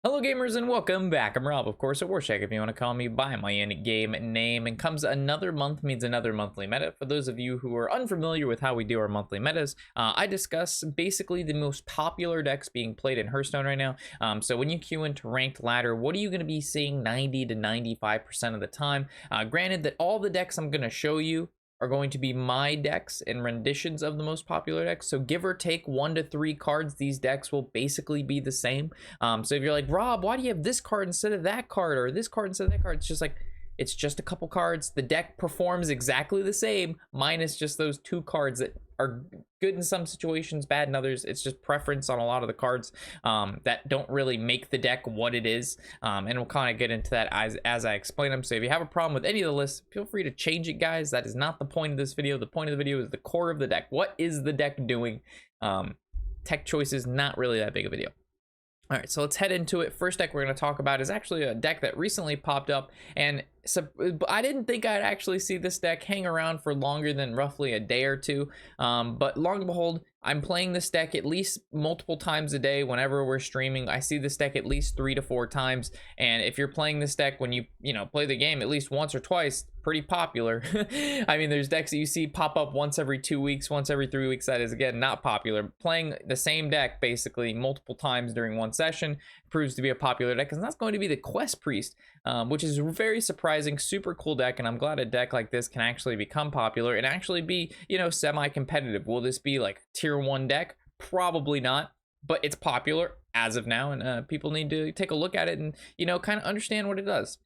Hello gamers and welcome back. I'm Rob, of course, at Warshak if you want to call me by my in-game name. And comes another month means another monthly meta. For those of you who are unfamiliar with how we do our monthly metas, I discuss basically the most popular decks being played in Hearthstone right now. So when you queue into ranked ladder, what are you going to be seeing 90 to 95% of the time? Granted that all the decks I'm going to show you are going to be my decks and renditions of the most popular decks. So give or take 1 to 3 cards, these decks will basically be the same. So if you're like, Rob, why do you have this card instead of that card, or this card instead of that card? It's just like, it's just a couple cards. The deck performs exactly the same, minus just those 2 cards that are good in some situations, bad in others. It's just preference on a lot of the cards that don't really make the deck what it is. And we'll kind of get into that as I explain them. So if you have a problem with any of the lists, feel free to change it, guys. That is not the point of this video. The point of the video is the core of the deck. What is the deck doing? Tech choices, not really that big of a deal. All right, so let's head into it. First deck we're going to talk about is actually a deck that recently popped up, and so I didn't think I'd actually see this deck hang around for longer than roughly a day or two, but long and behold, I'm playing this deck at least multiple times a day. Whenever we're streaming, I see this deck at least 3 to 4 times, and if you're playing this deck when you play the game at least once or twice, pretty popular. I mean, there's decks that you see pop up once every 2 weeks, once every 3 weeks. That is, again, not popular. Playing the same deck basically multiple times during one session proves to be a popular deck, and that's going to be the Quest Priest, which is very surprising, super cool deck, and I'm glad a deck like this can actually become popular and actually be, semi-competitive. Will this be like tier 1 deck? Probably not, but it's popular as of now, and people need to take a look at it and, kind of understand what it does.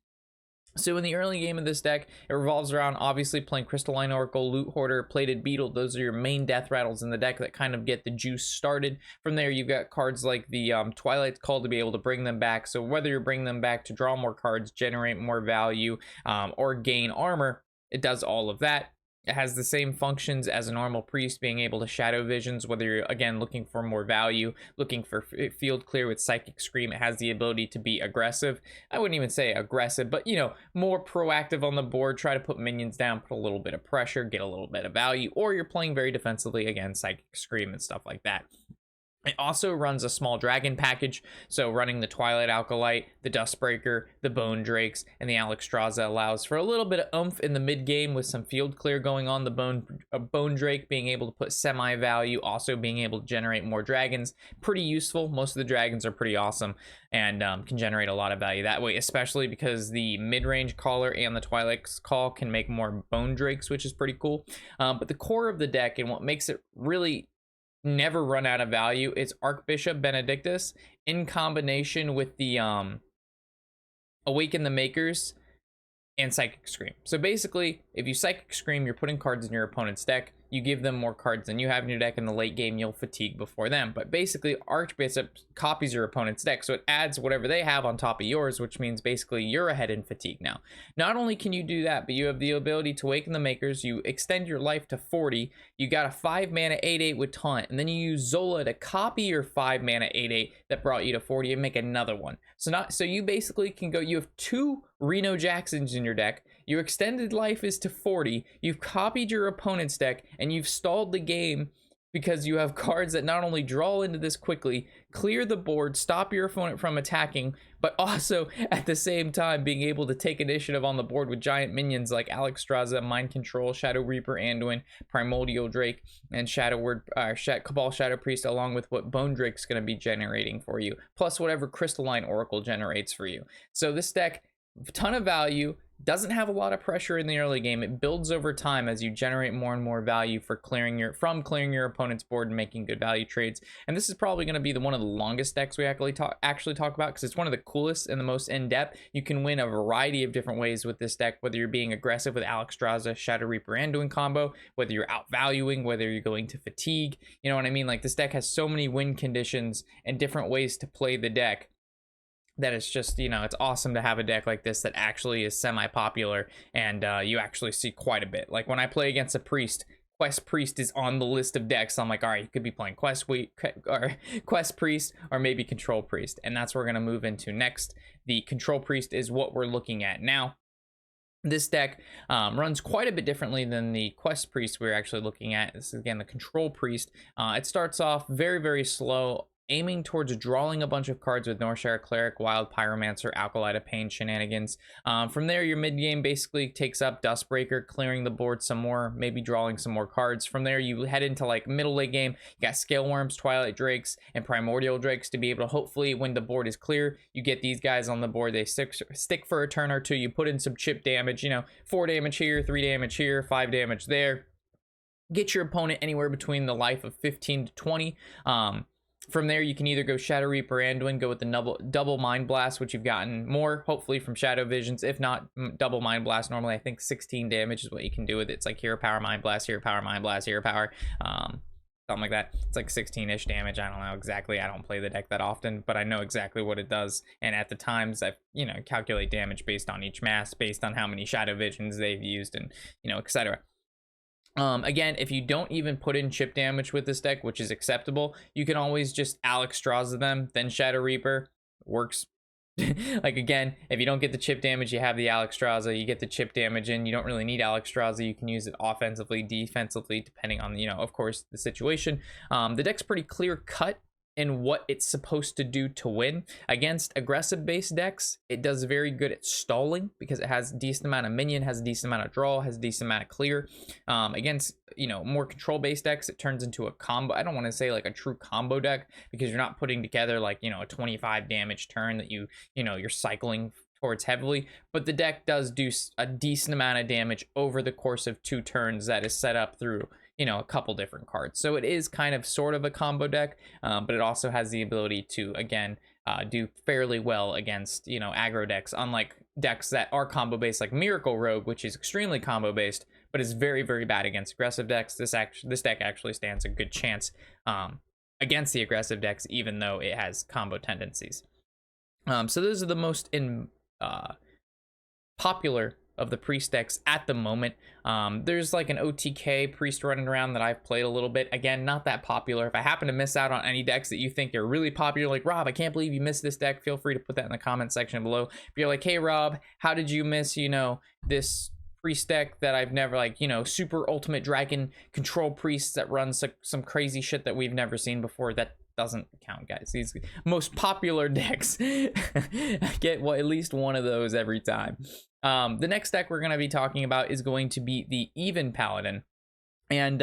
So in the early game of this deck, it revolves around obviously playing Crystalline Oracle, Loot Hoarder, Plated Beetle. Those are your main death rattles in the deck that kind of get the juice started. From there, you've got cards like the Twilight's Call to be able to bring them back. So whether you're bringing them back to draw more cards, generate more value, or gain armor, it does all of that. It has the same functions as a normal priest, being able to shadow visions, whether you're, again, looking for more value, looking for field clear with Psychic Scream. It has the ability to be aggressive. I wouldn't even say aggressive, but, more proactive on the board, try to put minions down, put a little bit of pressure, get a little bit of value, or you're playing very defensively, again, Psychic Scream and stuff like that. It also runs a small dragon package, so running the Twilight Alkalite, the Dustbreaker, the Bone Drakes, and the Alexstrasza allows for a little bit of oomph in the mid game with some field clear going on. The Bone Drake being able to put semi value, also being able to generate more dragons, pretty useful. Most of the dragons are pretty awesome and can generate a lot of value that way, especially because the mid-range caller and the Twilight's Call can make more Bone Drakes, which is pretty cool. But the core of the deck and what makes it really never run out of value is Archbishop Benedictus in combination with the Awaken the Makers and Psychic Scream. So basically, if you Psychic Scream, you're putting cards in your opponent's deck. You give them more cards than you have in your deck. In the late game, you'll fatigue before them. But basically, Archbishop copies your opponent's deck, so it adds whatever they have on top of yours, which means basically you're ahead in fatigue now. Not only can you do that, but you have the ability to Awaken the Makers. You extend your life to 40. You got a 5-mana 8/8 with Taunt, and then you use Zola to copy your 5-mana 8/8 that brought you to 40 and make another one. So you basically can go. You have 2 Reno Jacksons in your deck. Your extended life is to 40. You've copied your opponent's deck, and you've stalled the game because you have cards that not only draw into this quickly, clear the board, stop your opponent from attacking, but also at the same time being able to take initiative on the board with giant minions like Alexstrasza, Mind Control, Shadow Reaper, Anduin, Primordial Drake, and Cabal Shadow Priest, along with what Bone Drake's going to be generating for you, plus whatever Crystalline Oracle generates for you. So this deck, ton of value, doesn't have a lot of pressure in the early game. It builds over time as you generate more and more value for clearing your opponent's board and making good value trades. And this is probably going to be one of the longest decks we actually talk about, because it's one of the coolest and the most in-depth. You can win a variety of different ways with this deck, whether you're being aggressive with Alexstrasza, Shadow Reaper, Anduin combo, whether you're outvaluing, whether you're going to fatigue. You know what I mean? Like, this deck has so many win conditions and different ways to play the deck that it's just, it's awesome to have a deck like this that actually is semi-popular, and you actually see quite a bit. Like when I play against a priest, Quest Priest is on the list of decks. So I'm like, all right, you could be playing Quest Priest or maybe Control Priest, and that's what we're going to move into next. The Control Priest is what we're looking at now. This deck runs quite a bit differently than the Quest Priest we're actually looking at. This is, again, the Control Priest. It starts off very, very slow aiming towards drawing a bunch of cards with Northshire Cleric, Wild Pyromancer, Alkali to Pain shenanigans. From there, your mid game basically takes up Dustbreaker, clearing the board some more, maybe drawing some more cards. From there, you head into like middle late game. You got Scale Worms, Twilight Drakes, and Primordial Drakes to be able to hopefully, when the board is clear, you get these guys on the board. They stick for a turn or two. You put in some chip damage, 4 damage here, 3 damage here, 5 damage there. Get your opponent anywhere between the life of 15 to 20. From there, you can either go Shadow Reaper, Anduin, go with the double Mind Blast, which you've gotten more, hopefully, from Shadow Visions. If not, double Mind Blast. Normally, I think 16 damage is what you can do with it. It's like Hero Power, Mind Blast, Hero Power, Mind Blast, Hero Power. Something like that. It's like 16-ish damage. I don't know exactly. I don't play the deck that often, but I know exactly what it does. And at the times, I calculate damage based on each mass, based on how many Shadow Visions they've used, and etc. Again, if you don't even put in chip damage with this deck, which is acceptable, you can always just Alexstrasza them, then Shadow Reaper. Works. Like, again, if you don't get the chip damage, you have the Alexstrasza, you get the chip damage in. You don't really need Alexstrasza. You can use it offensively, defensively, depending on, of course, the situation. The deck's pretty clear cut in what it's supposed to do to win. Against aggressive based decks, it does very good at stalling because it has a decent amount of minion, has a decent amount of draw, has a decent amount of clear. Against more control based decks, it turns into a combo. I don't want to say like a true combo deck because you're not putting together like a 25 damage turn that you're cycling towards heavily, but the deck does do a decent amount of damage over the course of 2 turns that is set up through a couple different cards. So it is kind of sort of a combo deck, but it also has the ability to, again, do fairly well against, aggro decks, unlike decks that are combo based like Miracle Rogue, which is extremely combo based, but is very, very bad against aggressive decks. This deck actually stands a good chance against the aggressive decks, even though it has combo tendencies. So those are the most popular of the priest decks at the moment. There's like an OTK priest running around that I've played a little bit. Again, not that popular. If I happen to miss out on any decks that you think are really popular, like Rob, I can't believe you missed this deck, feel free to put that in the comment section below. If you're like, hey Rob, how did you miss this priest deck that I've never, like, super ultimate dragon control priests that runs some crazy shit that we've never seen before? That doesn't count, guys. These most popular decks I get at least one of those every time. The next deck we're going to be talking about is going to be the Even Paladin, and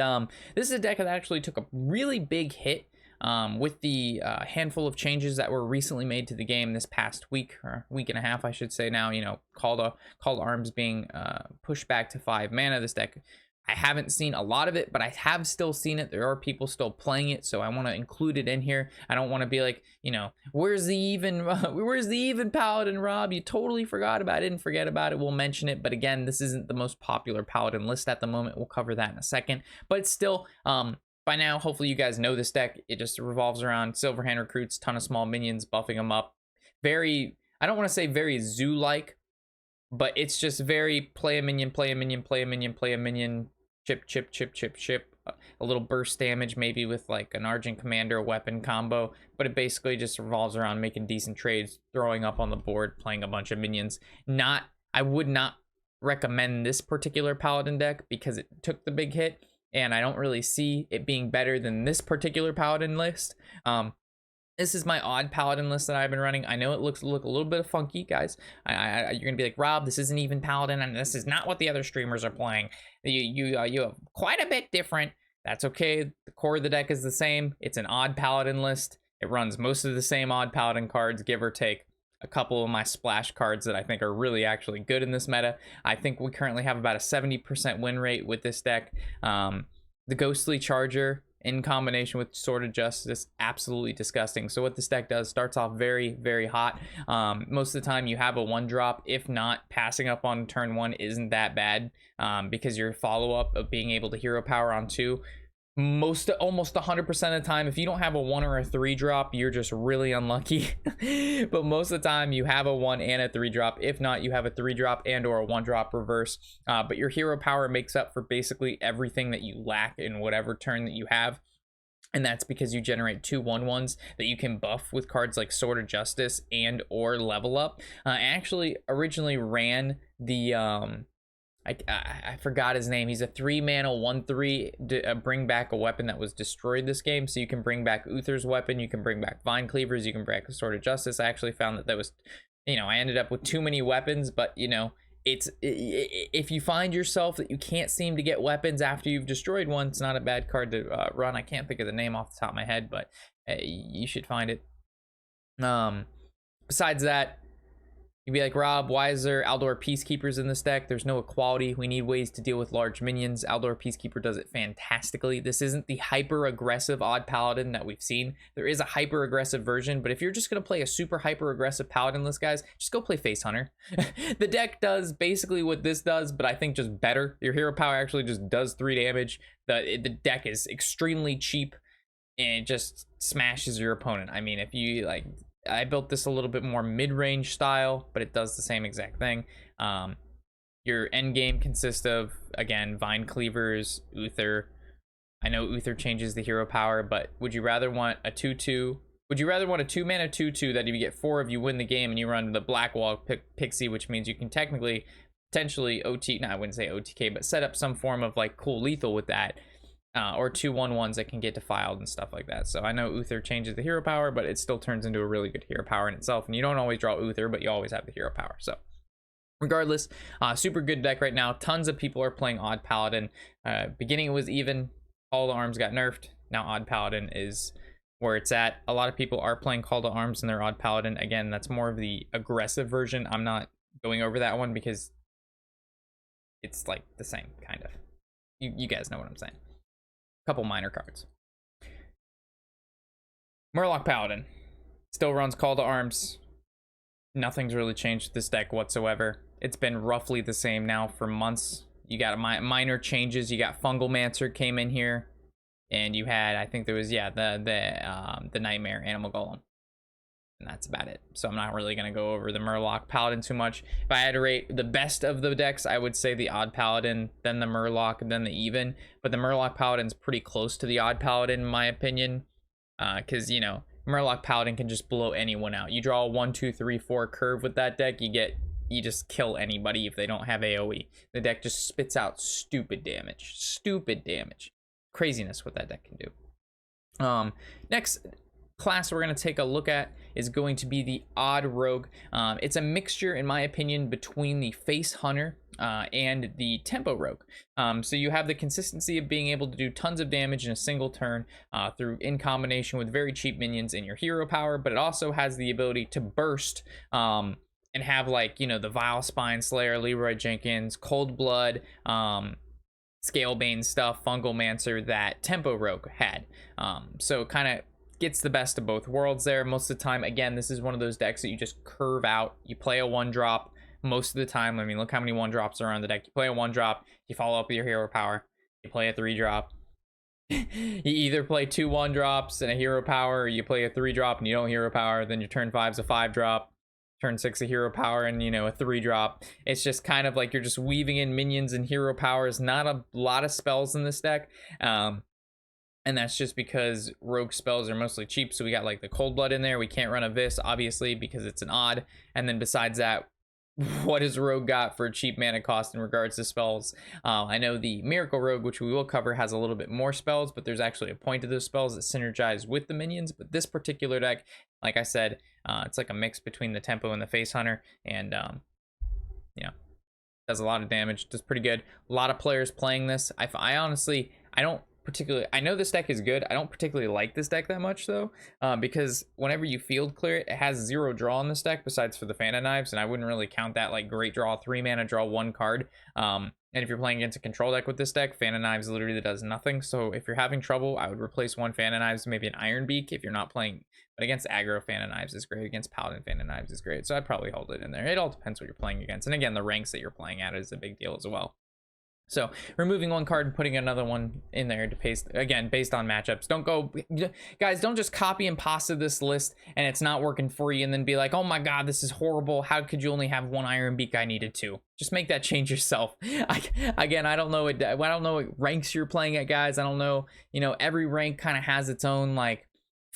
this is a deck that actually took a really big hit with the handful of changes that were recently made to the game this past week, or week and a half I should say now. Call to Arms being pushed back to 5 mana. This deck, I haven't seen a lot of it, but I have still seen it. There are people still playing it, so I want to include it in here. I don't want to be like, where's the even Paladin, Rob? You totally forgot about it. I didn't forget about it. We'll mention it, but again, this isn't the most popular Paladin list at the moment. We'll cover that in a second, but it's still, by now, hopefully you guys know this deck. It just revolves around Silverhand recruits, ton of small minions, buffing them up. Very, I don't want to say very zoo-like, but it's just very play a minion, play a minion, play a minion, play a minion, chip, a little burst damage, maybe with like an Argent Commander weapon combo, but it basically just revolves around making decent trades, throwing up on the board, playing a bunch of minions. I would not recommend this particular Paladin deck because it took the big hit, and I don't really see it being better than this particular Paladin list. This is my odd Paladin list that I've been running. I know it look a little bit funky, guys. You're gonna be like, Rob, this isn't even Paladin, and this is not what the other streamers are playing. You have quite a bit different. That's okay. The core of the deck is the same. It's an odd Paladin list. It runs most of the same odd Paladin cards, give or take a couple of my splash cards that I think are really actually good in this meta. I think we currently have about a 70% win rate with this deck. The Ghostly Charger in combination with Sword of Justice, absolutely disgusting. So what this deck does, starts off very, very hot. Most of the time you have a 1-drop. If not, passing up on turn 1 isn't that bad, because your follow-up of being able to hero power on 2, almost 100% of the time, if you don't have a 1 or a 3-drop, you're just really unlucky. But most of the time you have a 1 and a 3-drop. If not, you have a 3-drop and or a 1-drop reverse. But your hero power makes up for basically everything that you lack in whatever turn that you have. And that's because you generate 2 1/1s that you can buff with cards like Sword of Justice and or level up. I actually originally ran the I forgot his name. He's a 3-mana 1/3 bring back a weapon that was destroyed this game. So you can bring back Uther's weapon, you can bring back Vine Cleavers, you can bring back the Sword of Justice. I actually found that was, I ended up with too many weapons, but if you find yourself that you can't seem to get weapons after you've destroyed one, it's not a bad card to run. I can't think of the name off the top of my head, but you should find it. Besides that, you'd be like, Rob, why is there Aldor Peacekeepers in this deck? There's no equality. We need ways to deal with large minions. Aldor Peacekeeper does it fantastically. This isn't the hyper-aggressive Odd Paladin that we've seen. There is a hyper-aggressive version, but if you're just going to play a super hyper-aggressive Paladin list, guys, just go play Face Hunter. The deck does basically what this does, but I think just better. Your hero power actually just does 3 damage. The deck is extremely cheap, and it just smashes your opponent. I mean, if you, I built this a little bit more mid-range style, but it does the same exact thing. Your end game consists of, again, Vine Cleavers, Uther. I know Uther changes the hero power, but would you rather want a 2/2? Would you rather want a 2-mana 2/2 that if you get 4 of, you win the game, and you run the Blackwall Pixie, which means you can potentially I wouldn't say OTK, but set up some form of cool lethal with that. Or 2/1/1s that can get defiled and stuff like that. So I know Uther changes the hero power, but it still turns into a really good hero power in itself. And you don't always draw Uther, but you always have the hero power. So regardless, super good deck right now. Tons of people are playing Odd Paladin. Beginning it was even. Call to Arms got nerfed. Now Odd Paladin is where it's at. A lot of people are playing Call to Arms in their Odd Paladin. Again, that's more of the aggressive version. I'm not going over that one because it's the same, kind of. You guys know what I'm saying. Couple minor cards. Murloc Paladin still runs Call to Arms. Nothing's really changed with this deck whatsoever. It's been roughly the same now for months. You got minor changes. You got Fungal Mancer came in here, and you had, I think there was, the Nightmare Animal Golem. And that's about it. So I'm not really going to go over the Murloc Paladin too much. If I had to rate the best of the decks, I would say the Odd Paladin, then the Murloc, and then the Even. But the Murloc Paladin's pretty close to the Odd Paladin, in my opinion. Because, Murloc Paladin can just blow anyone out. You draw a 1, 2, 3, 4 curve with that deck, you just kill anybody if they don't have AoE. The deck just spits out stupid damage. Stupid damage. Craziness what that deck can do. Next class we're going to take a look at is going to be the Odd Rogue. It's a mixture, in my opinion, between the Face Hunter and the Tempo Rogue. So you have the consistency of being able to do tons of damage in a single turn in combination with very cheap minions in your hero power, but it also has the ability to burst and have the Vile Spine Slayer, Leroy Jenkins, Cold Blood, Scalebane stuff, Fungal Mancer that Tempo Rogue had. So kind of gets the best of both worlds there. Most of the time, again, this is one of those decks that you just curve out. You play a 1-drop most of the time. I mean, look how many 1-drops are on the deck. You play a 1-drop, you follow up with your hero power, you play a 3-drop. You either play 2 1-drops and a hero power, or you play a 3-drop and you don't hero power, then your turn 5's a 5-drop, turn 6 a hero power, and a 3-drop. It's just kind of like you're just weaving in minions and hero powers. Not a lot of spells in this deck. And that's just because rogue spells are mostly cheap. So we got the Cold Blood in there. We can't run a Vis, obviously, because it's an odd. And then besides that, what has Rogue got for a cheap mana cost in regards to spells? I know the Miracle Rogue, which we will cover, has a little bit more spells, but there's actually a point to those spells that synergize with the minions. But this particular deck, like I said, it's like a mix between the Tempo and the Face Hunter. And, does a lot of damage. Does pretty good. A lot of players playing this. I honestly, I know this deck is good. I don't particularly like this deck that much though, because whenever you field clear it, it has 0 draw in this deck besides for the Fan of Knives, and I wouldn't really count that great draw. 3 mana, draw 1 card. And if you're playing against a control deck with this deck, Fan of Knives literally does nothing. So if you're having trouble, I would replace 1 Fan of Knives, maybe an Iron Beak if you're not playing. But against aggro, Fan of Knives is great. Against Paladin, Fan of Knives is great. So I'd probably hold it in there. It all depends what you're playing against. And again, the ranks that you're playing at is a big deal as well. So removing 1 card and putting another one in there to paste, again, based on matchups. Guys, don't just copy and pasta this list and it's not working for you and then be like, oh my god, this is horrible. How could you only have 1 Iron Beak? I needed 2. Just make that change yourself. I don't know what ranks you're playing at, guys. I don't know, every rank kind of has its own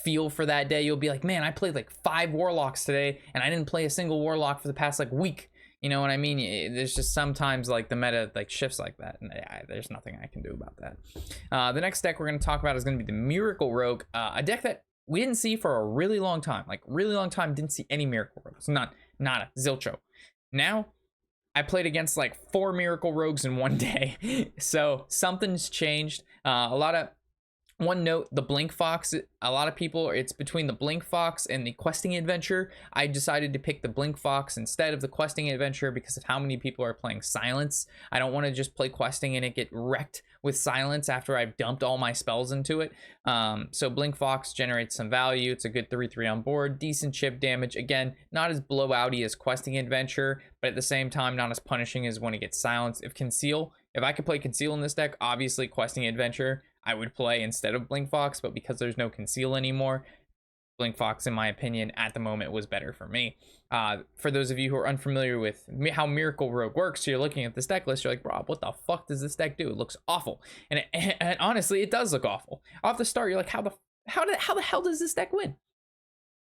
feel for that day. You'll be like, man, I played 5 Warlocks today and I didn't play a single Warlock for the past week. You know what I mean? There's just sometimes like the meta like shifts like that, and there's nothing I can do about that. The next deck we're going to talk about is going to be the Miracle Rogue, a deck that we didn't see for a really long time. Like really long time, didn't see any Miracle Rogues. Nada, zilcho. Now I played against like 4 Miracle Rogues in one day. So something's changed. One note, the Blink Fox, a lot of people, it's between the Blink Fox and the Questing Adventure. I decided to pick the Blink Fox instead of the Questing Adventure because of how many people are playing Silence. I don't want to just play Questing and it get wrecked with Silence after I've dumped all my spells into it. So Blink Fox generates some value. It's a good 3/3 on board, decent chip damage. Again, not as blowouty as Questing Adventure, but at the same time, not as punishing as when it gets Silenced. If I could play Conceal in this deck, obviously Questing Adventure I would play instead of Blink Fox, but because there's no Conceal anymore, Blink Fox, in my opinion, at the moment was better for me. For those of you who are unfamiliar with how Miracle Rogue works, so you're looking at this deck list, you're like, Rob, what the fuck does this deck do? It looks awful. And honestly, it does look awful. Off the start, you're like, how the hell does this deck win?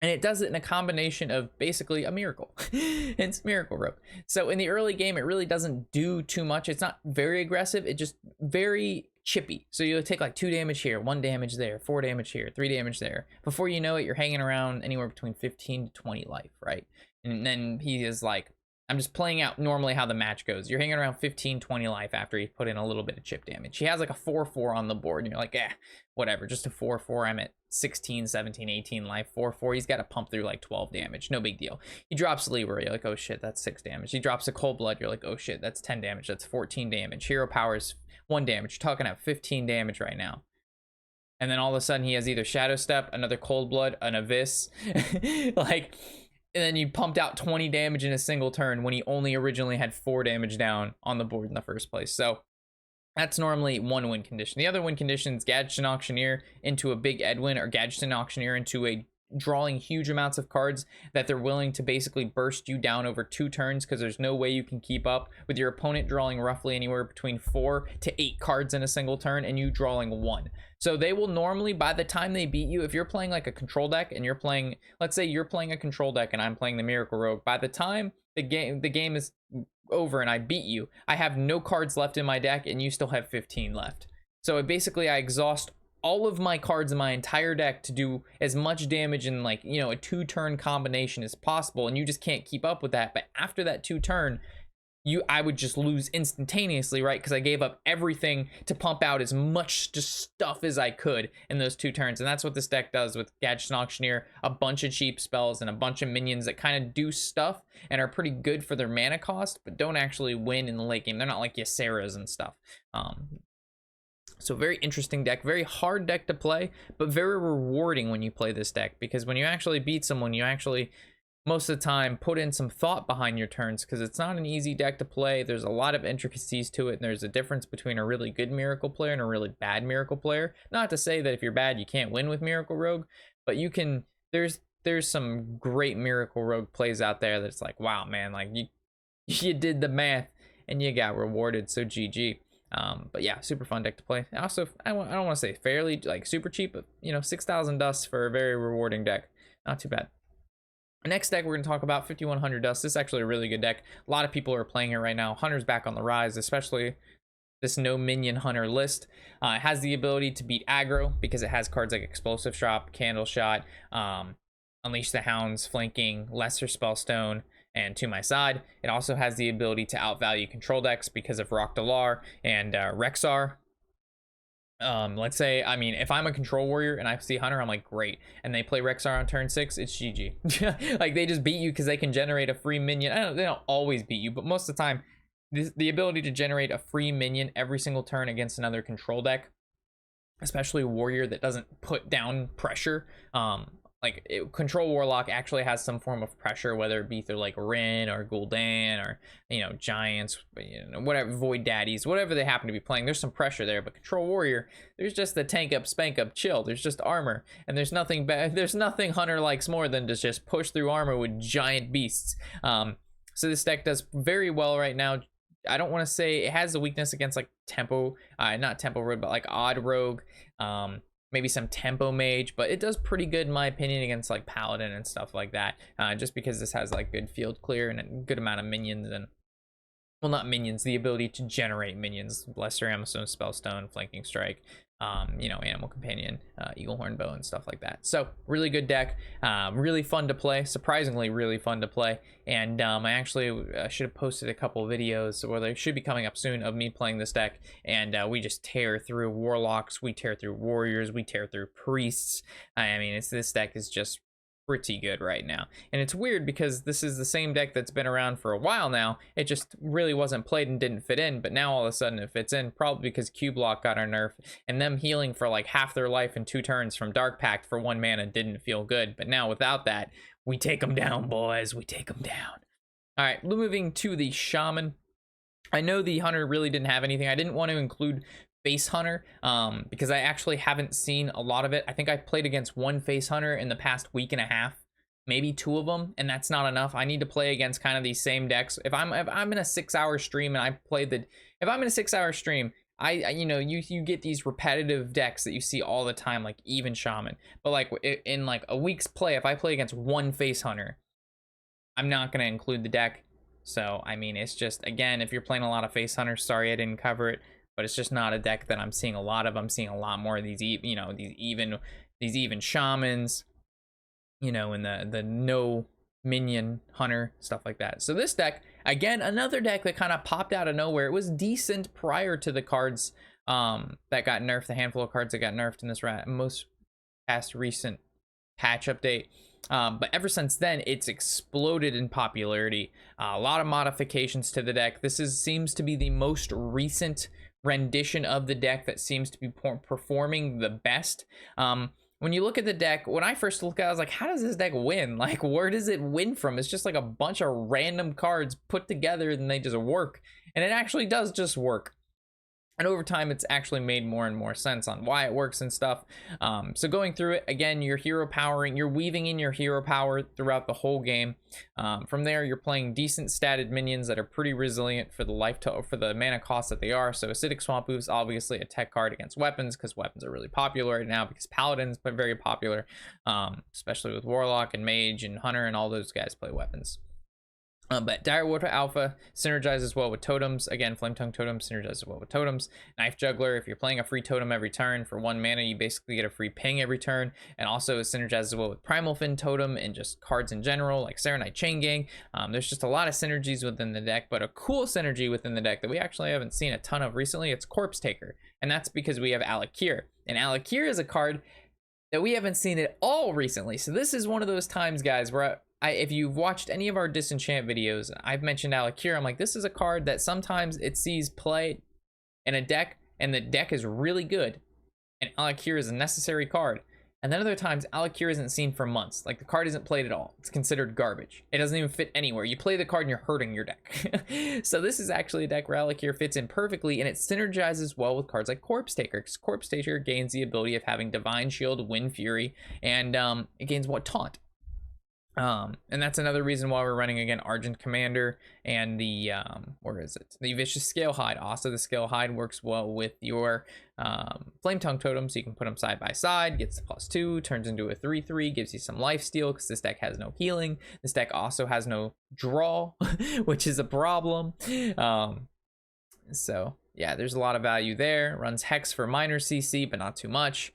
And it does it in a combination of basically a miracle. It's Miracle Rogue. So in the early game, it really doesn't do too much. It's not very aggressive. It's just very chippy. So you'll take like 2 damage here, 1 damage there, 4 damage here, 3 damage there. Before you know it, you're hanging around anywhere between 15 to 20 life, right? And then he is like, I'm just playing out normally how the match goes. You're hanging around 15, 20 life after he put in a little bit of chip damage. He has like a 4/4 on the board, and you're like, whatever, just a 4/4. I'm at 16, 17, 18 life. 4/4, he's got to pump through like 12 damage. No big deal. He drops Libra, you're like, oh shit, that's 6 damage. He drops a Cold Blood, you're like, oh shit, that's 10 damage. That's 14 damage. Hero Power's 1 damage. You're talking at 15 damage right now. And then all of a sudden he has either Shadow Step, another Cold Blood, an Abyss. Like... And then you pumped out 20 damage in a single turn when he only originally had 4 damage down on the board in the first place. So that's normally one win condition. The other win condition is Gadgetzan Auctioneer into a big Edwin, or Gadgetzan Auctioneer into a drawing huge amounts of cards that they're willing to basically burst you down over 2 turns, because there's no way you can keep up with your opponent drawing roughly anywhere between 4 to 8 cards in a single turn and you drawing 1. So they will normally, by the time they beat you, if you're playing like a control deck and you're playing, let's say you're playing a control deck and I'm playing the Miracle Rogue, by the time the game is over and I beat you, I have no cards left in my deck and you still have 15 left. So basically I exhaust all of my cards in my entire deck to do as much damage in, like, you know, a 2-turn combination as possible, and you just can't keep up with that. But after that 2-turn, I would just lose instantaneously, right? Because I gave up everything to pump out as much just stuff as I could in those 2 turns. And that's what this deck does with Gadgetzan Auctioneer, a bunch of cheap spells and a bunch of minions that kind of do stuff and are pretty good for their mana cost, but don't actually win in the late game. They're not like Ysera's and stuff. So very interesting deck, very hard deck to play, but very rewarding when you play this deck, because when you actually beat someone, you actually, most of the time, put in some thought behind your turns, because it's not an easy deck to play. There's a lot of intricacies to it, and there's a difference between a really good Miracle player and a really bad Miracle player. Not to say that if you're bad, you can't win with Miracle Rogue, but you can. There's some great Miracle Rogue plays out there that's like, wow, man, like you did the math and you got rewarded, so GG. But yeah, super fun deck to play. Also, I don't want to say fairly, like, super cheap, but, you know, 6,000 dust for a very rewarding deck. Not too bad. Next deck we're going to talk about, 5100 dust. This is actually a really good deck. A lot of people are playing it right now. Hunter's back on the rise, especially this no minion Hunter list. It has the ability to beat aggro because it has cards like Explosive Shot, Candle Shot, Unleash the Hounds, Flanking, Lesser Spellstone, and To My Side. It also has the ability to outvalue control decks because of Rock Dalar and Rexar. Let's say, I mean, if I'm a control warrior and I see Hunter, I'm like, great. And they play Rexar on turn 6, it's GG. Like, they just beat you because they can generate a free minion. They don't always beat you, but most of the time, the ability to generate a free minion every single turn against another control deck, especially a warrior that doesn't put down pressure, Control Warlock actually has some form of pressure, whether it be through like Rin or Gul'dan or, you know, Giants, you know, whatever, Void Daddies, whatever they happen to be playing. There's some pressure there, but Control Warrior, there's just the tank up, spank up, chill. There's just armor, and there's nothing bad. There's nothing Hunter likes more than to just push through armor with giant beasts. So this deck does very well right now. I don't want to say it has a weakness against like Tempo, not Tempo Rogue, but like Odd Rogue. maybe some tempo mage, but it does pretty good in my opinion against like paladin and stuff like that, just because this has like good field clear and a good amount of minions, and well, not minions, the ability to generate minions, Lesser Amazon, Spellstone, Flanking Strike, you know, Animal Companion, Eagle Horn Bow and stuff like that. So really good deck, really fun to play, surprisingly really fun to play. And I actually should have posted a couple of videos, or they should be coming up soon, of me playing this deck, and we just tear through warlocks, we tear through warriors, we tear through priests. I mean, this deck is just pretty good right now. And it's weird because this is the same deck that's been around for a while now. It just really wasn't played and didn't fit in, but now all of a sudden it fits in, probably because Q-Block got a nerf, and them healing for like half their life in 2 turns from Dark Pact for 1 mana didn't feel good. But now without that, we take them down, boys. We take them down. All right, moving to the Shaman. I know the Hunter really didn't have anything. I didn't want to include Face Hunter because I actually haven't seen a lot of it. I think I played against 1 Face Hunter in the past week and a half, maybe 2 of them, and that's not enough. I need to play against kind of these same decks. If I'm in a 6-hour stream and I play if I'm in a 6-hour stream, I you know, you get these repetitive decks that you see all the time, like even Shaman. But like in like a week's play, if I play against 1 Face Hunter, I'm not going to include the deck. So I mean, it's just, again, if you're playing a lot of Face Hunters, sorry I didn't cover it, but it's just not a deck that I'm seeing a lot of. I'm seeing a lot more of these, you know, these even shamans, you know, and the no minion hunter, stuff like that. So this deck, again, another deck that kind of popped out of nowhere. It was decent prior to the cards that got nerfed, the handful of cards that got nerfed in this most past recent patch update. But ever since then, it's exploded in popularity. A lot of modifications to the deck. This seems to be the most recent rendition of the deck that seems to be performing the best. When you look at the deck, when I first looked at it, I was like, how does this deck win? Like, where does it win from? It's just like a bunch of random cards put together and they just work. And it actually does just work. And over time, it's actually made more and more sense on why it works and stuff. So going through it, again, you're weaving in your hero power throughout the whole game. From there, you're playing decent statted minions that are pretty resilient for the mana cost that they are. So Acidic Swamp Ooze, obviously a tech card against weapons, because weapons are really popular right now, because Paladin's been very popular, especially with Warlock and Mage and Hunter, and all those guys play weapons. But Direwater Alpha synergizes well with totems. Again, Flametongue Totem synergizes well with totems. Knife Juggler, if you're playing a free totem every turn for 1 mana, you basically get a free ping every turn. And also it synergizes well with Primal Fin Totem and just cards in general, like Serenite Chain Gang. There's just a lot of synergies within the deck, but a cool synergy within the deck that we actually haven't seen a ton of recently, it's Corpse Taker. And that's because we have pAeQIysMCyccClNICmNICntICi+EChOYCjfACAA. And pAeQIysMCyccClNICmNICntICi+EChOYCjfACAA is a card that we haven't seen at all recently. So this is one of those times, guys, where if you've watched any of our Disenchant videos, I've mentioned pAeQIysMCyccClNICmNICntICi+EChOYCjfACAA. I'm like, this is a card that sometimes it sees play in a deck, and the deck is really good, and pAeQIysMCyccClNICmNICntICi+EChOYCJfACAA is a necessary card. And then other times, pAeQIysMCyccClNICmNICntICi isn't seen for months. Like, the card isn't played at all. It's considered garbage. It doesn't even fit anywhere. You play the card and you're hurting your deck. So this is actually a deck where pAeQIysMCyccClNICmNICi fits in perfectly, and it synergizes well with cards like Corpse Taker, because Corpse Taker gains the ability of having Divine Shield, Wind Fury, and it gains Taunt. And that's another reason why we're running, again, Argent Commander and the the Vicious Scalehide. Also, the Scalehide works well with your Flametongue Totem, so you can put them side by side, gets the +2, turns into a 3/3, gives you some lifesteal, because this deck has no healing. This deck also has no draw, which is a problem. So yeah, there's a lot of value there. Runs Hex for minor CC, but not too much.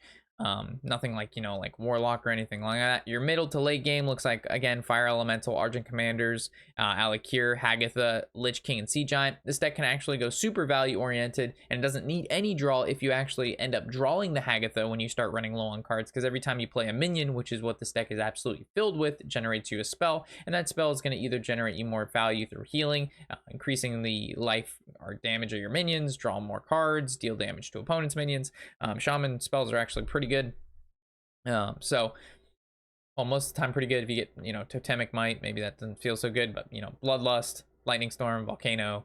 Nothing like, you know, like Warlock or anything like that. Your middle to late game looks like, again, Fire Elemental, Argent Commanders, pAeQIysMCyccClNICmNICi+, Hagatha, Lich King, and Sea Giant. This deck can actually go super value oriented, and it doesn't need any draw if you actually end up drawing the Hagatha when you start running low on cards, because every time you play a minion, which is what this deck is absolutely filled with, it generates you a spell, and that spell is going to either generate you more value through healing, increasing the life or damage of your minions, draw more cards, deal damage to opponents' minions. Shaman spells are actually pretty good. So, well, most of the time pretty good. If you get, you know, Totemic Might, maybe that doesn't feel so good, but, you know, Bloodlust, Lightning Storm, Volcano,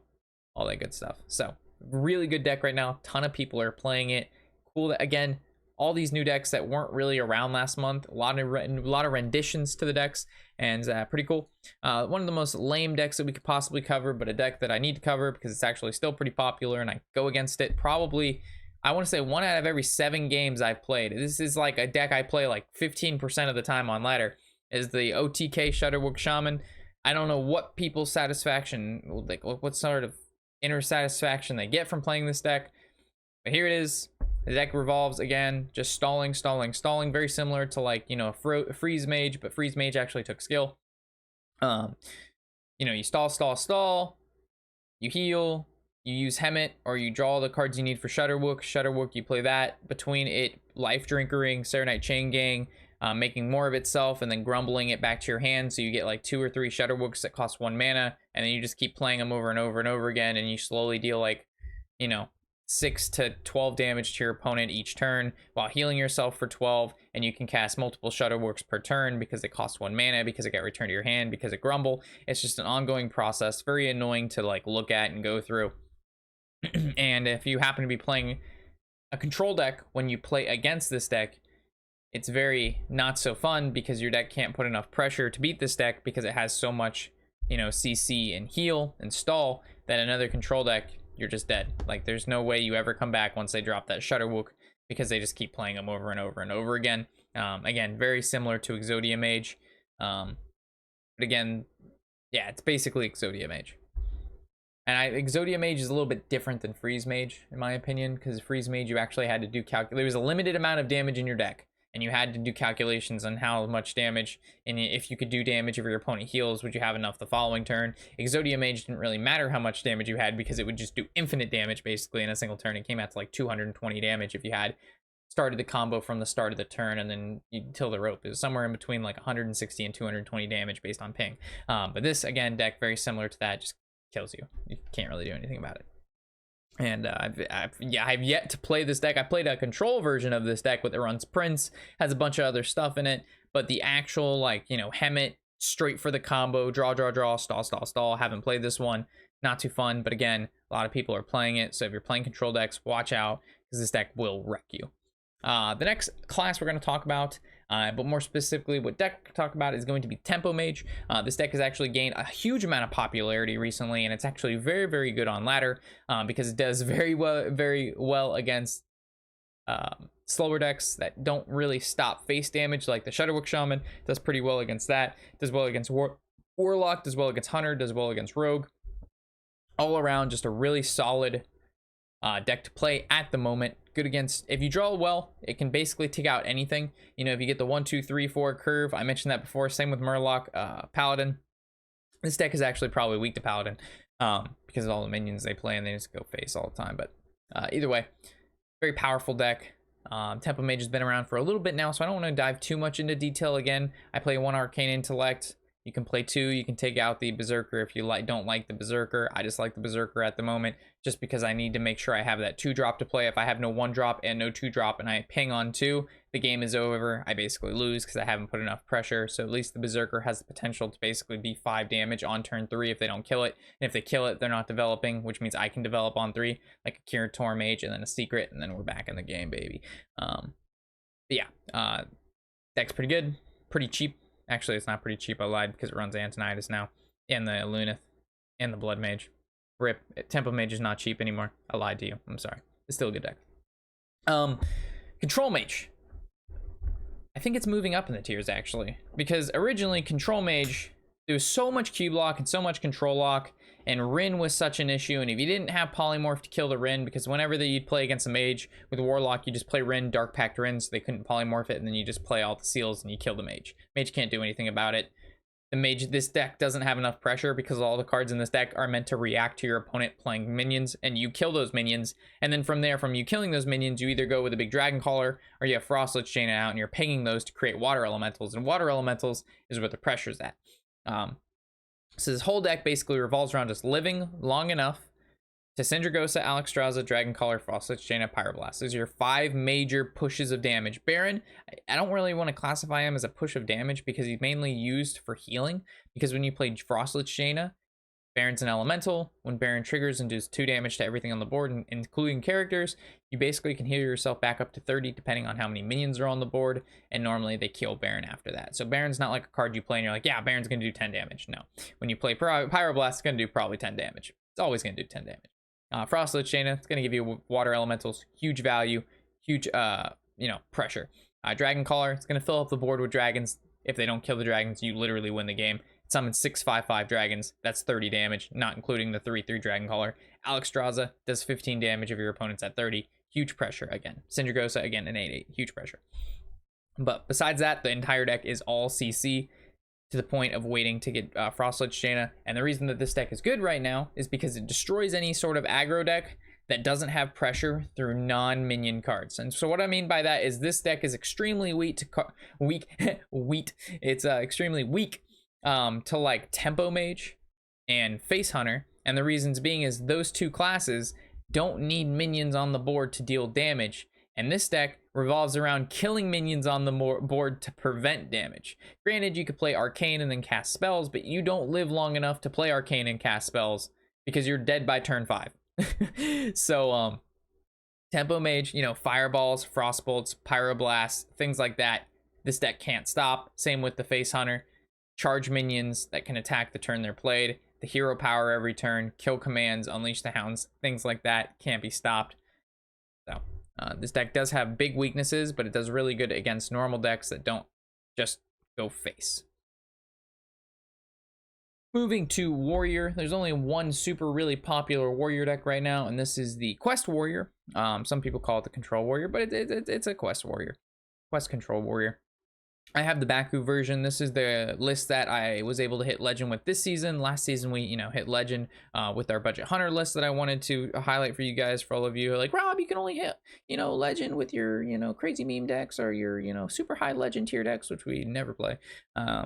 all that good stuff. So really good deck right now. Ton of people are playing it. Cool that, again, all these new decks that weren't really around last month, a lot of renditions to the decks, and pretty cool. One of the most lame decks that we could possibly cover, but a deck that I need to cover because it's actually still pretty popular, and I go against it probably. I want to say 1 out of every 7 games I've played. This is like a deck I play like 15% of the time on ladder, is the Otk Shutterbug Shaman. I don't know what people's satisfaction, like what sort of inner satisfaction they get from playing this deck. But here it is. The deck revolves again, just stalling, very similar to like, you know, a freeze mage, but freeze mage actually took skill. You know, you stall, you heal, you use Hemet, or you draw the cards you need for Shutterwook, you play that. Between it, Life Drinkering, Serenite Chain Gang, making more of itself, and then grumbling it back to your hand, so you get like 2 or 3 Shutterwooks that cost 1 mana, and then you just keep playing them over and over again, and you slowly deal like, you know, 6 to 12 damage to your opponent each turn while healing yourself for 12, and you can cast multiple Shutterworks per turn because it costs 1 mana, because it got returned to your hand, because it grumble. It's just an ongoing process, very annoying to like look at and go through. And if you happen to be playing a control deck when you play against this deck, it's very not so fun because your deck can't put enough pressure to beat this deck because it has so much, you know, CC and heal and stall that another control deck, you're just dead. Like, there's no way you ever come back once they drop that Shutterwook because they just keep playing them over and over again. Again, very similar to Exodia Mage. But again, yeah, it's basically Exodia Mage. And Exodia Mage is a little bit different than Freeze Mage, in my opinion, because Freeze Mage, you actually had to do there was a limited amount of damage in your deck, and you had to do calculations on how much damage, and if you could do damage if your opponent heals, would you have enough the following turn. Exodia Mage didn't really matter how much damage you had because it would just do infinite damage basically in a single turn. It came out to like 220 damage if you had started the combo from the start of the turn and then you till the rope. It was somewhere in between like 160 and 220 damage based on ping. But this, again, deck very similar to that, just kills you. You can't really do anything about it. And I've yet to play this deck. I played a control version of this deck that runs Prince, has a bunch of other stuff in it, but the actual, like, you know, Hemet, straight for the combo, draw, stall, haven't played this one. Not too fun, but again, a lot of people are playing it, so if you're playing control decks, watch out, because this deck will wreck you. The next class we're going to talk about, but more specifically what deck to talk about, is going to be Tempo Mage. This deck has actually gained a huge amount of popularity recently, and it's actually very good on ladder, because it does very well against slower decks that don't really stop face damage, like the Shutterwook Shaman. It does pretty well against that. It does well against Warlock, does well against Hunter, does well against Rogue. All around, just a really solid deck to play at the moment. Good against, if you draw well, it can basically take out anything. You know, if you get the 1, 2, 3, 4 curve, I mentioned that before. Same with Murloc Paladin. This deck is actually probably weak to Paladin because of all the minions they play and they just go face all the time. But either way, very powerful deck. Tempo Mage has been around for a little bit now, so I don't want to dive too much into detail again. I play 1 Arcane Intellect. You can play 2. You can take out the Berserker if you don't like the Berserker. I just like the Berserker at the moment, just because I need to make sure I have that 2-drop to play. If I have no 1-drop and no 2-drop and I ping on 2, the game is over. I basically lose because I haven't put enough pressure. So at least the Berserker has the potential to basically be 5 damage on turn 3 if they don't kill it. And if they kill it, they're not developing, which means I can develop on 3, like a Curator Mage and then a Secret, and then we're back in the game, baby. But yeah, deck's pretty good, pretty cheap. Actually, it's not pretty cheap. I lied, because it runs Antonidas now, and the Lunith, and the Blood Mage. Rip. Tempo Mage is not cheap anymore. I lied to you. I'm sorry. It's still a good deck. Control Mage. I think it's moving up in the tiers, actually, because originally Control Mage, there was so much cube lock and so much control lock, and Rin was such an issue. And if you didn't have polymorph to kill the Rin, because whenever you'd play against a mage with Warlock, you just play Rin, Dark Pact Rin, so they couldn't polymorph it, and then you just play all the seals and you kill the mage. Mage can't do anything about it. The mage, this deck doesn't have enough pressure because all the cards in this deck are meant to react to your opponent playing minions, and you kill those minions, and then from there, from you killing those minions, you either go with a big Dragon Caller or you have Frostlet Chain out and you're pinging those to create water elementals, and water elementals is where the pressure's at. So this whole deck basically revolves around just living long enough to Syndragosa, Alexstrasza, Dragon Caller, Frostlet Chain, Pyroblast. Those are your 5 major pushes of damage. Baron, I don't really want to classify him as a push of damage because he's mainly used for healing. Because when you play Frostlet Chain, Baron's an elemental. When Baron triggers and does 2 damage to everything on the board, including characters, you basically can heal yourself back up to 30 depending on how many minions are on the board, and normally they kill Baron after that. So Baron's not like a card you play and you're like, yeah, Baron's going to do 10 damage. No. When you play Pyroblast, it's going to do probably 10 damage. It's always going to do 10 damage. Frostlit Shayna, it's going to give you water elementals, huge value, huge, pressure. Dragon Caller, it's going to fill up the board with dragons. If they don't kill the dragons, you literally win the game. It summons 6/5/5 dragons. That's 30 damage, not including the 3/3 Dragon Caller. Alexstrasza does 15 damage if your opponent's at 30. Huge pressure again. Syndragosa, again, an 8/8. Huge pressure. But besides that, the entire deck is all CC to the point of waiting to get Frostlit Shayna. And the reason that this deck is good right now is because it destroys any sort of aggro deck that doesn't have pressure through non-minion cards. And so what I mean by that is this deck is extremely weak It's extremely weak to like Tempo Mage and Face Hunter. And the reasons being is those two classes don't need minions on the board to deal damage. And this deck revolves around killing minions on the board to prevent damage. Granted, you could play Arcane and then cast spells, but you don't live long enough to play Arcane and cast spells because you're dead by turn 5. So, Tempo Mage, Fireballs, Frostbolts, Pyroblasts, things like that, this deck can't stop. Same with the Face Hunter. Charge minions that can attack the turn they're played. The hero power every turn, kill commands, unleash the hounds, things like that can't be stopped. So, this deck does have big weaknesses, but it does really good against normal decks that don't just go face. Moving to Warrior, there's only one super really popular Warrior deck right now, and this is the Quest Warrior. Some people call it the Control Warrior, but it's a Quest Warrior. Quest Control Warrior. I have the Baku version. This is the list that I was able to hit Legend with this season. Last season we, hit Legend with our Budget Hunter list that I wanted to highlight for you guys. For all of you who are like, Rob, you can only hit, Legend with your, crazy meme decks or your, super high Legend tier decks, which we never play. I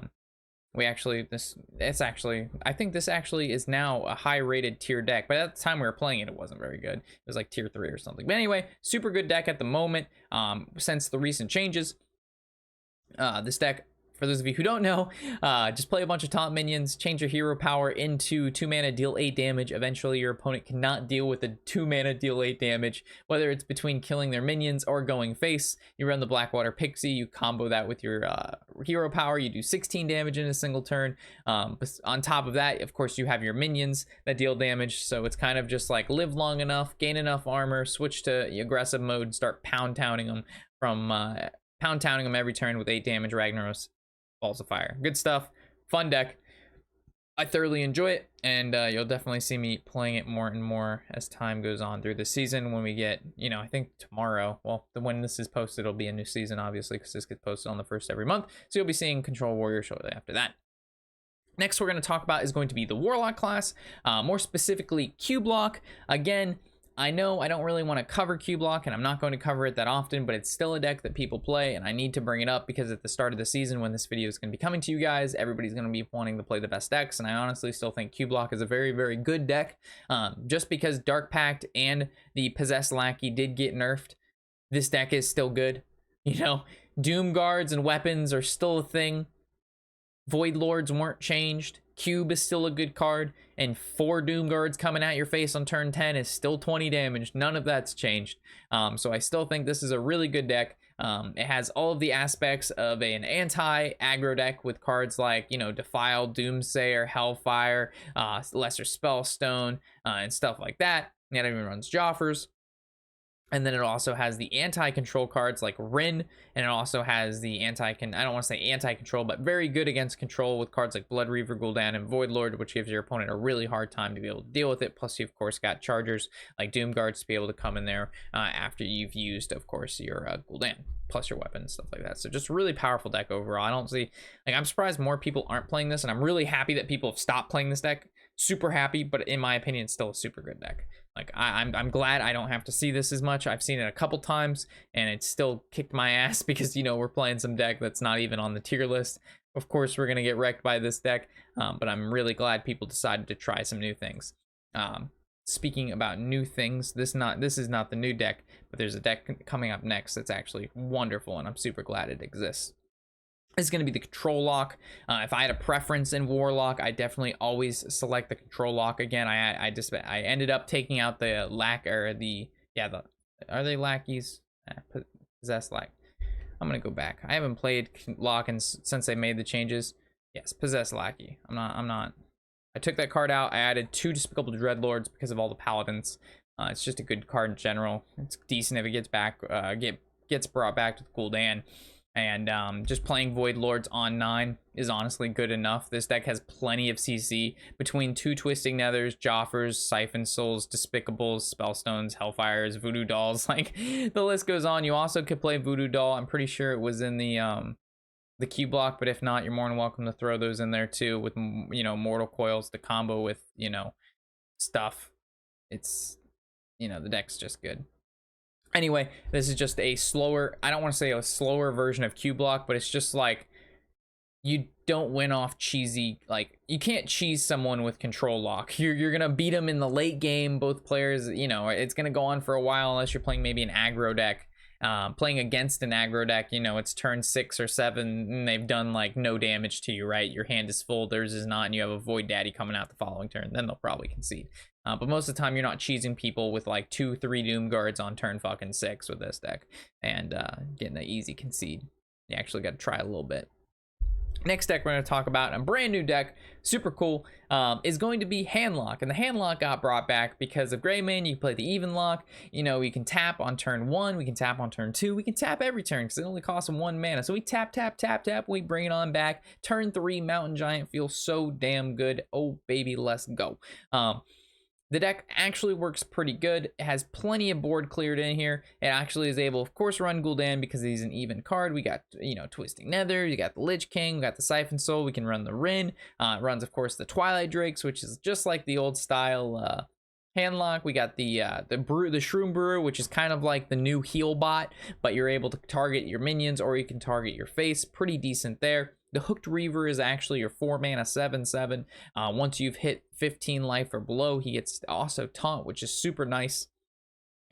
think this actually is now a high rated tier deck, but at the time we were playing it, it wasn't very good. It was like tier 3 or something. But anyway, super good deck at the moment since the recent changes. This deck, for those of you who don't know, just play a bunch of taunt minions, change your hero power into 2 mana, deal 8 damage. Eventually your opponent cannot deal with the 2 mana, deal 8 damage, whether it's between killing their minions or going face. You run the Blackwater Pixie, you combo that with your hero power, you do 16 damage in a single turn. On top of that, of course, you have your minions that deal damage, so it's kind of just like live long enough, gain enough armor, switch to aggressive mode, start pound-tounding them every turn with 8 damage, Ragnaros, Balls of Fire. Good stuff. Fun deck. I thoroughly enjoy it, and you'll definitely see me playing it more and more as time goes on through the season. When we get, I think tomorrow, well, when this is posted, it'll be a new season, obviously, because this gets posted on the first every month. So you'll be seeing Control Warrior shortly after that. Next, we're going to talk about is going to be the Warlock class, more specifically Q-Block. Again, I know I don't really want to cover Q-Block, and I'm not going to cover it that often, but it's still a deck that people play, and I need to bring it up because at the start of the season, when this video is going to be coming to you guys, everybody's going to be wanting to play the best decks, and I honestly still think Q-Block is a very, very good deck. Just because Dark Pact and the Possessed Lackey did get nerfed, this deck is still good. Doom Guards and weapons are still a thing. Void Lords weren't changed. Cube is still a good card, and 4 Doom Guards coming at your face on turn 10 is still 20 damage. None of that's changed. So I still think this is a really good deck. It has all of the aspects of an anti-aggro deck with cards like, Defile, Doomsayer, Hellfire, Lesser Spellstone, and stuff like that. It even runs Joffers. And then it also has the anti-control cards like Rin, and it also has the I don't want to say anti-control, but very good against control with cards like Blood Reaver, Gul'dan, and Void Lord, which gives your opponent a really hard time to be able to deal with it. Plus, you, of course, got chargers like Doom Guards to be able to come in there after you've used, of course, your Gul'dan, plus your weapon and stuff like that. So just really powerful deck overall. I don't see, I'm surprised more people aren't playing this, and I'm really happy that people have stopped playing this deck. Super happy, but in my opinion, it's still a super good deck. I'm glad I don't have to see this as much. I've seen it a couple times, and it still kicked my ass because, we're playing some deck that's not even on the tier list. Of course, we're going to get wrecked by this deck, but I'm really glad people decided to try some new things. Speaking about new things, this is not the new deck, but there's a deck coming up next that's actually wonderful, and I'm super glad it exists. Is going to be the Control Lock. If I had a preference in Warlock, I definitely always select the Control Lock. Again, I ended up taking out the are they lackeys? Possessed Lack. I'm gonna go back. I haven't played Lock since they made the changes. Yes, Possessed Lackey. I'm not I took that card out. I added 2 Despicable Dreadlords because of all the Paladins. It's just a good card in general. It's decent if it gets back, gets brought back to the Gul'dan. And just playing Void Lords on 9 is honestly good enough. This deck has plenty of CC between 2 Twisting Nethers, Joffers, Siphon Souls, Despicables, Spellstones, Hellfires, Voodoo Dolls. Like, the list goes on. You also could play Voodoo Doll. I'm pretty sure it was in the Q block, but if not, you're more than welcome to throw those in there too with, you know, Mortal Coils to combo with, you know, stuff. It's, you know, the deck's just good. Anyway, this is just a slower, I don't want to say a slower version of Q block, but it's just like, you don't win off cheesy, like, you can't cheese someone with control lock. You're gonna beat them in the late game. Both players, you know, it's gonna go on for a while unless you're playing maybe an aggro deck. Playing against an aggro deck, you know, it's turn 6 or 7 and they've done like no damage to you, right? Your hand is full, theirs is not, and you have a Void Daddy coming out the following turn. Then they'll probably concede. But most of the time, you're not cheesing people with like 2-3 Doom Guards on turn fucking 6 with this deck and getting an easy concede. You actually got to try a little bit. Next deck we're going to talk about, a brand new deck, super cool, is going to be Handlock. And the Handlock got brought back because of Greymane. You can play the Even Lock. You know, we can tap on turn 1, we can tap on turn 2, we can tap every turn because it only costs them 1 mana. So we tap, tap, tap, tap, we bring it on back. Turn 3, Mountain Giant feels so damn good. Oh, baby, let's go. The deck actually works pretty good. It has plenty of board cleared in here. It actually is able, of course, run Gul'dan because he's an even card. We got, you know, Twisting Nether, you got the Lich King, we got the Siphon Soul, we can run the Rin. It runs, of course, the Twilight Drakes, which is just like the old style Handlock. We got the Shroom Brewer, which is kind of like the new heal bot, but you're able to target your minions or you can target your face. Pretty decent there. The Hooked Reaver is actually your 4 mana 7/7. Once you've hit 15 life or below, he gets also Taunt, which is super nice.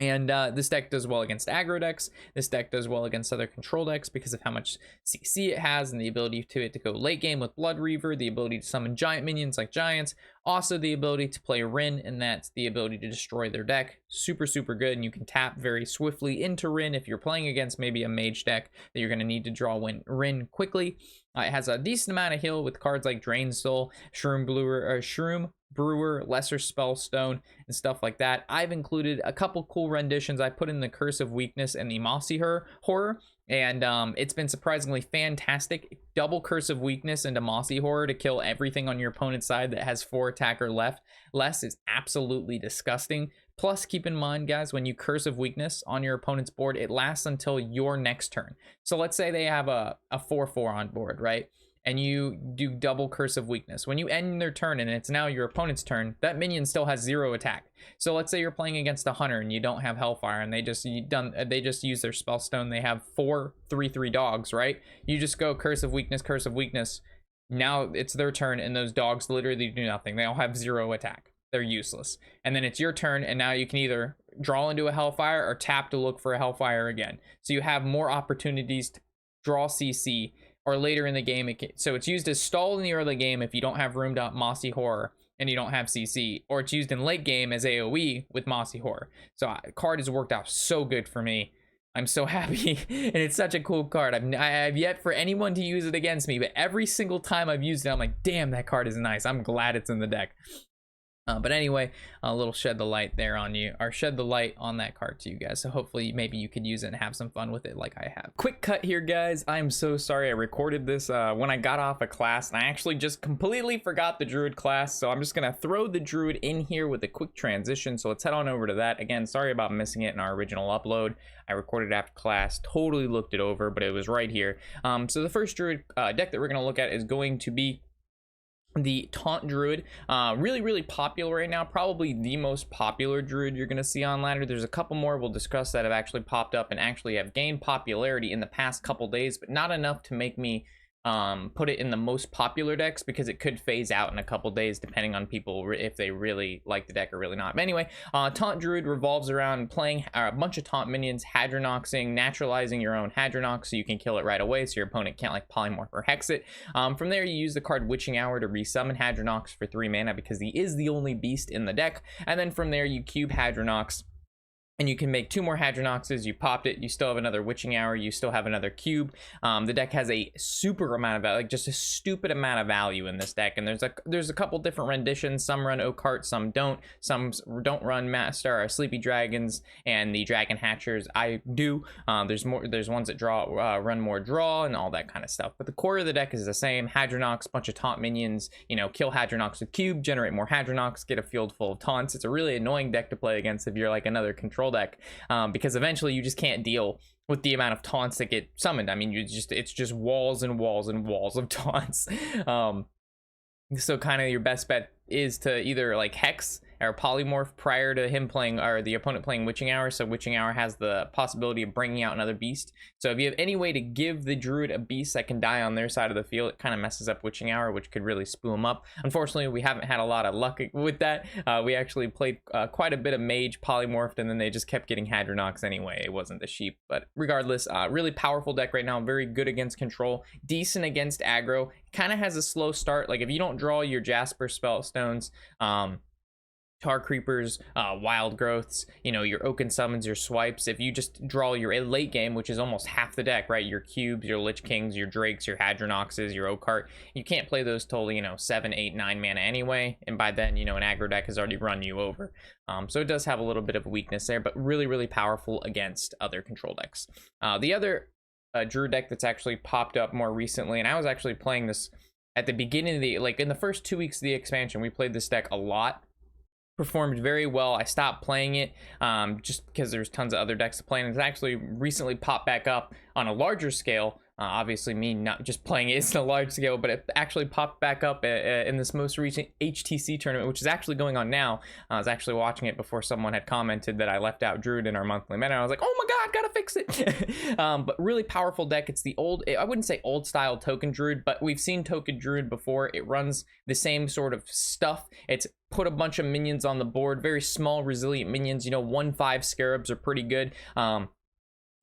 And this deck does well against aggro decks. This deck does well against other control decks because of how much CC it has and the ability to go late game with Blood Reaver, the ability to summon giant minions like giants, also the ability to play Rin, and that's the ability to destroy their deck. Super, super good, and you can tap very swiftly into Rin if you're playing against maybe a mage deck that you're going to need to draw Rin quickly. It has a decent amount of heal with cards like Drain Soul, Shroom Brewer, Lesser Spellstone, and stuff like that. I've included a couple cool renditions. I put in the Curse of Weakness and the Mossy Horror, and it's been surprisingly fantastic. Double Curse of Weakness into Mossy Horror to kill everything on your opponent's side that has 4 attack or less is absolutely disgusting. Plus, keep in mind, guys, when you Curse of Weakness on your opponent's board, it lasts until your next turn. So let's say they have a 4/4 on board, right? And you do double Curse of Weakness. When you end their turn and it's now your opponent's turn, that minion still has 0 attack. So let's say you're playing against a hunter and you don't have Hellfire and they just use their Spellstone. They have 4 3/3 dogs, right? You just go Curse of Weakness, Curse of Weakness. Now it's their turn and those dogs literally do nothing. They all have 0 attack. They're useless. And then it's your turn, and now you can either draw into a Hellfire or tap to look for a Hellfire again. So you have more opportunities to draw CC, or later in the game. So it's used as stall in the early game if you don't have room to Mossy Horror and you don't have CC, or it's used in late game as AoE with Mossy Horror. So the card has worked out so good for me. I'm so happy, and it's such a cool card. I've yet for anyone to use it against me, but every single time I've used it, I'm like, damn, that card is nice. I'm glad it's in the deck. But anyway, a little shed the light there on you, or shed the light on that card to you guys. So hopefully maybe you could use it and have some fun with it like I have. Quick cut here, guys. I'm so sorry I recorded this when I got off a class, and I actually just completely forgot the Druid class. So I'm just going to throw the Druid in here with a quick transition. So let's head on over to that. Again, sorry about missing it in our original upload. I recorded after class, totally looked it over, but it was right here. So the first Druid deck that we're going to look at is going to be the Taunt Druid. Really popular right now, probably the most popular Druid you're going to see on ladder. There's a couple more we'll discuss that have actually popped up and actually have gained popularity in the past couple days, but not enough to make me put it in the most popular decks, because it could phase out in a couple days depending on people if they really like the deck or really not. But anyway, Taunt Druid revolves around playing a bunch of taunt minions, Hadronoxing, naturalizing your own Hadronox so you can kill it right away so your opponent can't like polymorph or hex it. From there, you use the card Witching Hour to resummon Hadronox for 3 mana because he is the only beast in the deck, and then from there you cube Hadronox and you can make 2 more Hadronoxes. You popped it, you still have another Witching Hour, you still have another cube. The deck has a super amount of value, like just a stupid amount of value in this deck, and there's a couple different renditions. Some run Oak, some don't. Some don't run Master or Sleepy Dragons and the Dragon Hatchers. I do. There's ones that run more draw and all that kind of stuff. But the core of the deck is the same. Hadronox, bunch of taunt minions, kill Hadronox with cube, generate more Hadronox, get a field full of taunts. It's a really annoying deck to play against if you're like another control deck, because eventually you just can't deal with the amount of taunts that get summoned. I mean, it's just walls and walls and walls of taunts. So kind of your best bet is to either like Hex or Polymorph prior to him playing, or the opponent playing Witching Hour. So Witching Hour has the possibility of bringing out another beast. So if you have any way to give the Druid a beast that can die on their side of the field, it kind of messes up Witching Hour, which could really spool him up. Unfortunately, we haven't had a lot of luck with that. We actually played quite a bit of Mage, Polymorphed, and then they just kept getting Hadronox anyway. It wasn't the sheep. But regardless, really powerful deck right now. Very good against control. Decent against aggro. Kind of has a slow start. Like if you don't draw your Jasper Spellstones, Tar Creepers, Wild Growths, your Oaken Summons, your Swipes, if you just draw your late game, which is almost half the deck, right? Your Cubes, your Lich Kings, your Drakes, your Hadronoxes, your Oak, you can't play those till, 7, 8, 9 mana anyway, and by then, an aggro deck has already run you over. So it does have a little bit of a weakness there, but really, really powerful against other control decks. The other Druid deck that's actually popped up more recently, and I was actually playing this at the beginning of in the first 2 weeks of the expansion, we played this deck a lot. Performed very well. I stopped playing it just because there's tons of other decks to play, and it's actually recently popped back up on a larger scale. Obviously me not just playing it, it's a large scale, but it actually popped back up in this most recent HTC tournament, which is actually going on now. I was actually watching it before someone had commented that I left out Druid in our monthly meta. I was like, oh my god, gotta fix it. But really powerful deck. It's the old, I wouldn't say old style token Druid, but we've seen token Druid before. It runs the same sort of stuff. It's put a bunch of minions on the board, very small resilient minions. 1/5 scarabs are pretty good.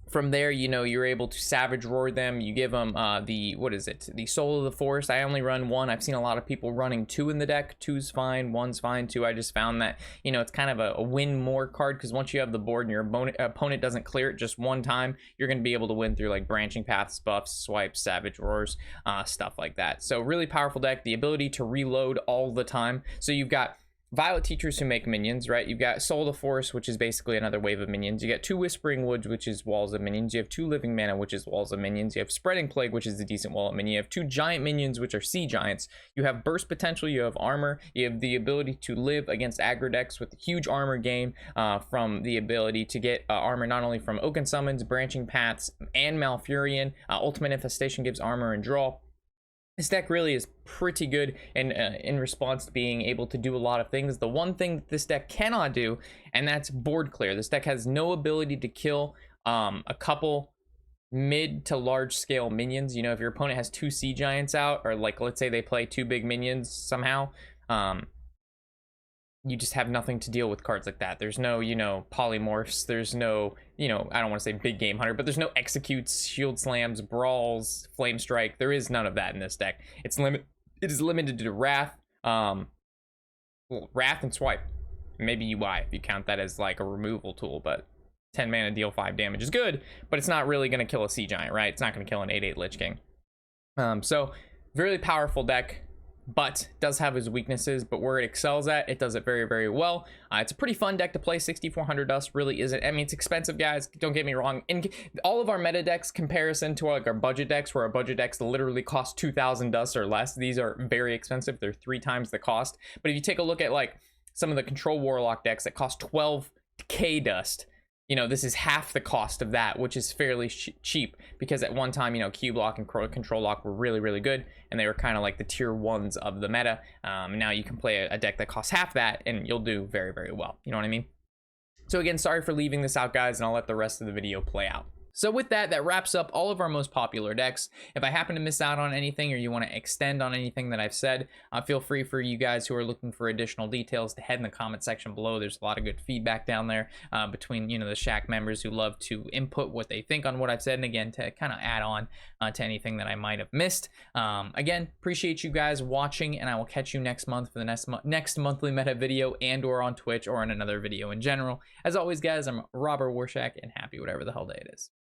From there, you're able to Savage Roar them. You give them the Soul of the Forest. I only run 1. I've seen a lot of people running 2 in the deck. 2's fine, 1's fine. 2, I just found that, it's kind of a win more card, because once you have the board and your opponent doesn't clear it just one time, you're going to be able to win through like Branching Paths, buffs, swipes, Savage Roars, stuff like that. So really powerful deck. The ability to reload all the time. So you've got Violet Teachers who make minions, right? You've got Soul of the Forest, which is basically another wave of minions. You got 2 Whispering Woods, which is walls of minions. You have 2 Living Mana, which is walls of minions. You have Spreading Plague, which is a decent wall of minion. You have 2 Giant Minions, which are Sea Giants. You have Burst Potential. You have Armor. You have the ability to live against aggro decks with huge armor gain from the ability to get armor not only from Oaken Summons, Branching Paths, and Malfurion. Ultimate Infestation gives armor and draw. This deck really is pretty good in response to being able to do a lot of things. The one thing that this deck cannot do, and that's board clear. This deck has no ability to kill a couple mid to large scale minions. If your opponent has 2 Sea Giants out, or like let's say they play 2 big minions somehow, you just have nothing to deal with cards like that. There's no, polymorphs. There's no, I don't want to say big game hunter, but there's no executes, shield slams, brawls, flame strike. There is none of that in this deck. It is limited to Wrath, Wrath and Swipe. Maybe UI if you count that as like a removal tool, but 10 mana deal 5 damage is good, but it's not really going to kill a Sea Giant, right? It's not going to kill an 8/8 Lich King. So very powerful deck, but does have its weaknesses. But where it excels at, it does it very, very well. It's a pretty fun deck to play. 6,400 dust really isn't. I mean, it's expensive, guys. Don't get me wrong. In all of our meta decks comparison to our budget decks, where our budget decks literally cost 2,000 dust or less, these are very expensive. They're 3 times the cost. But if you take a look at like some of the control Warlock decks that cost 12k dust, this is half the cost of that, which is fairly cheap, because at one time, Cube Lock and Control Lock were really, really good, and they were kind of like the tier 1s of the meta. Now you can play a deck that costs half that, and you'll do very, very well. You know what I mean? So again, sorry for leaving this out, guys, and I'll let the rest of the video play out. So with that, that wraps up all of our most popular decks. If I happen to miss out on anything or you want to extend on anything that I've said, feel free for you guys who are looking for additional details to head in the comment section below. There's a lot of good feedback down there between, the Shack members who love to input what they think on what I've said, and again, to kind of add on to anything that I might have missed. Again, appreciate you guys watching, and I will catch you next month for the next monthly meta video and or on Twitch or in another video in general. As always, guys, I'm Robert Warshak, and happy whatever the hell day it is.